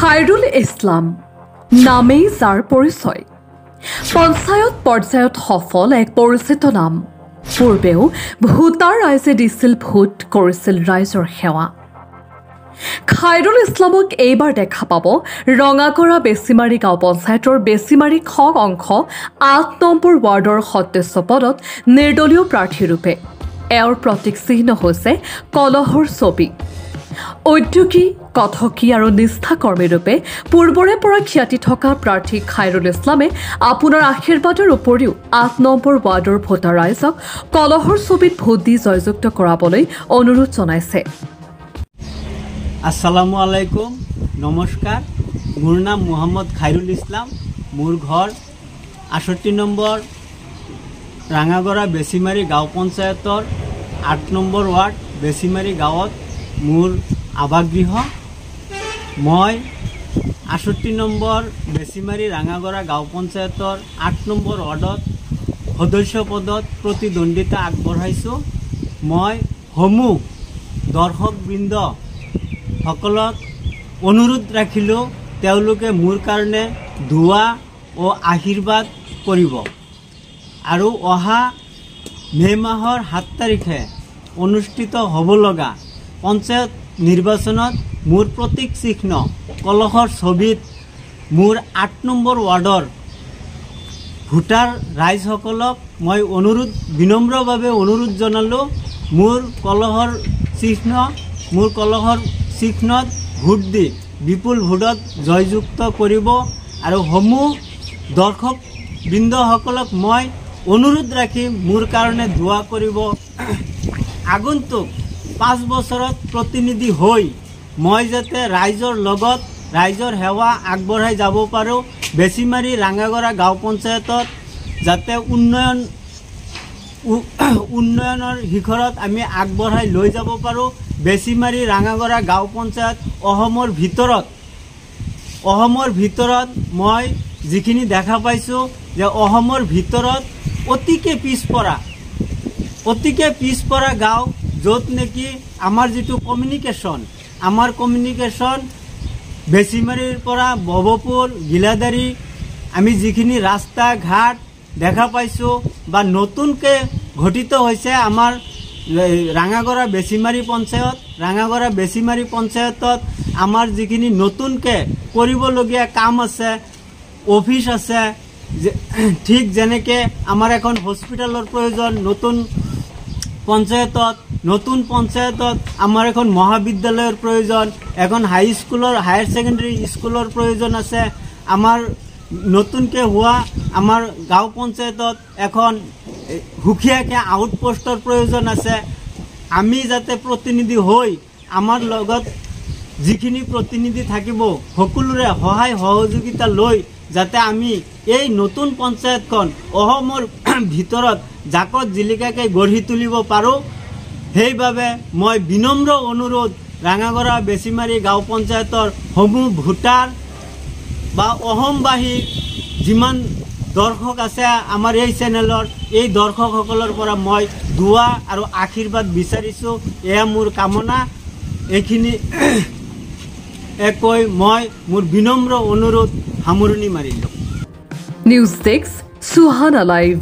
খায়ৰুল ইছলাম নামেই যাৰ পৰিচয় পঞ্চায়ত পৰ্যায়ত সফল এক পৰিচিত নাম পূৰ্বেও ভোটাৰ ৰাইজে দিছিল ভোট কৰিছিল ৰাইজৰ সেৱা খায়ৰুল ইছলামক এইবাৰ দেখা পাব ৰঙাগড়া বেছিমাৰী গাঁও পঞ্চায়তৰ বেছিমাৰী খ অংশ ৮ নম্বৰ ৱাৰ্ডৰ সদস্য পদত নিৰ্দলীয় প্ৰাৰ্থীৰূপে এওঁৰ প্ৰতীক চিহ্ন হৈছে কলহৰ ছবি উদ্যোগী কথকি আৰু নিষ্ঠাকৰ্মীৰূপে পূৰ্বৰে পৰা খ্যাতি থকা প্ৰাৰ্থী খায়ৰুল ইছলামে আপোনাৰ আশীৰ্বাদৰ উপৰিও ৮ নম্বৰ ৱাৰ্ডৰ ভোটাৰ ৰাইজক কলহৰ ছবিত ভোট দি জয়যুক্ত কৰাবলৈ অনুৰোধ জনাইছে। আসসালামু আলাইকুম, নমস্কাৰ। মোৰ নাম মোহাম্মদ খায়ৰুল ইছলাম। মোৰ ঘৰ ৬৮ নম্বৰ ৰাঙাগড়া বেছিমাৰী গাঁও পঞ্চায়তৰ ৮ নম্বৰ ৱাৰ্ড বেছিমাৰী গাঁৱত মোৰ আৱাসগৃহ। মই ৬৮ নম্বৰ বেছিমাৰী ৰাঙাগড়া গাঁও পঞ্চায়তৰ ৮ নম্বৰ ৱাৰ্ডত সদস্য পদত প্ৰতিদ্বন্দ্বিতা আগবঢ়াইছোঁ। মই সমূহ দৰ্শকবৃন্দ সকলক অনুৰোধ ৰাখিলোঁ তেওঁলোকে মোৰ কাৰণে দুৱা ও আশীৰ্বাদ কৰিব আৰু অহা মে' মাহৰ ৭ তাৰিখে অনুষ্ঠিত হ'ব লগা পঞ্চায়ত নিৰ্বাচনত মোৰ প্ৰতীক চিহ্ন কলহৰ ছবিত মোৰ ৮ নম্বৰ ৱাৰ্ডৰ ভোটাৰ ৰাইজসকলক মই বিনম্ৰভাৱে অনুৰোধ জনালোঁ মোৰ কলহৰ চিহ্নত ভোট দি বিপুল ভোটত জয়যুক্ত কৰিব আৰু সমূহ দৰ্শকবৃন্দসকলক মই অনুৰোধ ৰাখি মোৰ কাৰণে দোৱা কৰিব। আগন্তুক ৫ বছৰত প্ৰতিনিধি হৈ মই যাতে ৰাইজৰ লগত ৰাইজৰ সেৱা আগবঢ়াই যাব পাৰোঁ, বেছিমাৰী ৰাঙাগড়া গাঁও পঞ্চায়তত যাতে উন্নয়নৰ শিখৰত আমি আগবঢ়াই লৈ যাব পাৰোঁ। বেছিমাৰী ৰাঙাগড়া গাঁও পঞ্চায়ত অসমৰ ভিতৰত মই যিখিনি দেখা পাইছোঁ যে অসমৰ ভিতৰত অতিকে পিছপৰা গাঁও, য'ত নেকি আমাৰ যিটো কমিউনিকেশ্যন বেছিমাৰীৰ পৰা ববপুৰ গিলাদাৰী আমি যিখিনি ৰাস্তা ঘাট দেখা পাইছোঁ বা নতুনকৈ গঠিত হৈছে আমাৰ ৰাঙাগড়া বেছিমাৰী পঞ্চায়তত আমাৰ যিখিনি নতুনকৈ কৰিবলগীয়া কাম আছে, অফিচ আছে, ঠিক যেনেকৈ আমাৰ এখন হস্পিটেলৰ প্ৰয়োজন, নতুন পঞ্চায়তত আমাৰ এখন মহাবিদ্যালয়ৰ প্ৰয়োজন, এখন হায়াৰ ছেকেণ্ডেৰী স্কুলৰ প্ৰয়োজন আছে। আমাৰ নতুনকৈ হোৱা আমাৰ গাঁও পঞ্চায়তত এখন সুকীয়াকৈ আউটপোষ্টৰ প্ৰয়োজন আছে। আমি যাতে প্ৰতিনিধি হৈ আমাৰ লগত যিখিনি প্ৰতিনিধি থাকিব সকলোৰে সহায় সহযোগিতা লৈ যাতে আমি এই নতুন পঞ্চায়তখন অসমৰ ভিতৰত জাকত জিলিকাকৈ গঢ়ি তুলিব পাৰোঁ, সেইবাবে মই বিনম্ৰ অনুৰোধ ৰাঙাগড়া বেছিমাৰী গাঁও পঞ্চায়তৰ সমূহ ভোটাৰ বা অসমবাসী যিমান দৰ্শক আছে আমাৰ এই চেনেলৰ, এই দৰ্শকসকলৰ পৰা মই দুৱা আৰু আশীৰ্বাদ বিচাৰিছোঁ। এয়া মোৰ কামনা। এইখিনি কৈ মই মোৰ বিনম্ৰ অনুৰোধ সামৰণি মাৰিলোঁ। News desk Suhana live.